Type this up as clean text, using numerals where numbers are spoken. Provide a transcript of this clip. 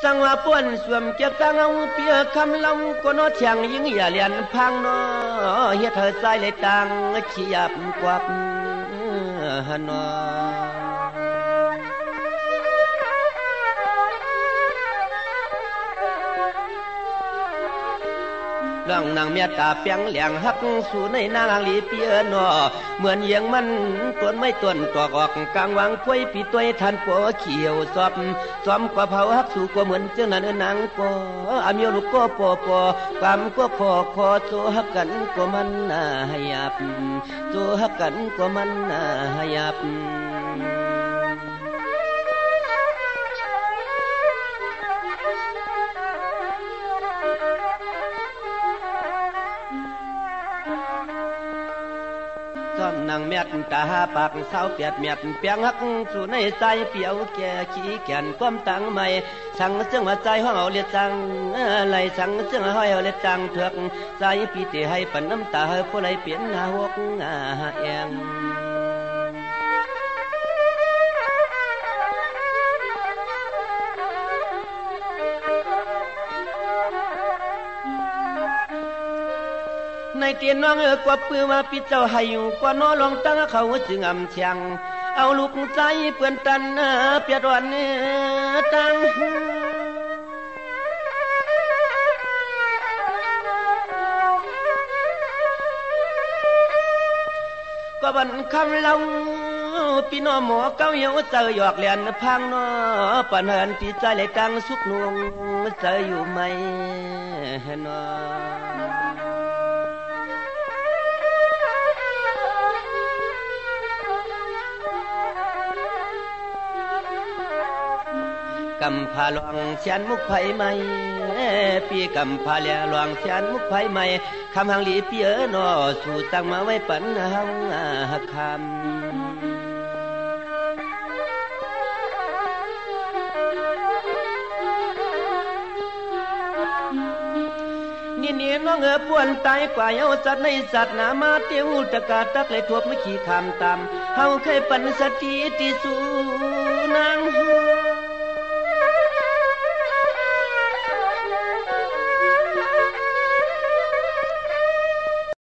สังว่าป่วนสวมเกียกังเอาเปียคำลงก็นอเชียงยิงอย่าเลียนพังนอเฮ็ดเธอใจเลยตังขี้ยับกวับนอเรื่องนางเมียตาเปียงเหลียงหักสู่ในนางลีเปียนอเหมือนเยียงมันต้นไม่ต้นตัวออกกลางวังควยปีตัวทันปัวเขียวซอบซ้อมกว่าเผาหักสู่กว่าเหมือนเจ้านั้นนางก็อามีลูกก็ปอความก็คอโซหักกันก็มันหยับโซหักกันก็มันหยับนางเมียดตาปากเศร้าเปียดเมียดเปียงหักสู่ในใจเปียวแก่ขี้แก่นก้มตังไม่สั่งเสื่องว่าใจห้องเอาเลียจังไหลสั่งเสื่องห้อยเอาเลียจังเถือกใจปีติให้ปันน้ำตาผู้ไรเปลี่ยนหาหกแองในเตียนน้องกว่าปือมาปิดเจ้าให้อยู่กว่าน้อลองตั้งเขาจึงอ่ำเชียงเอาลูกใจเปื่อนตันเปียดวันตั้งก็บันคำเล่าพี่น้องหมอเก้าเหี่ยวเจอหยอกเลียนพังน้อปันเหินที่ใจเลยตังสุกนวงเจออยู่ไหมน้อกำพาหลวงเชียนมุกไผ่ใหม่ปีกำพาเลียหลวงเชียนมุกไผ่ใหม่คำหังลีเปียนอสู่ตั้งมาไว้ปันหังคำนี่น้องป่วนตายกว่าเยาสัตว์ในสัตว์นามาเตียวตะกาตักเลยทวบไม่ขี่คำตามเฮาเคยปันสติที่สู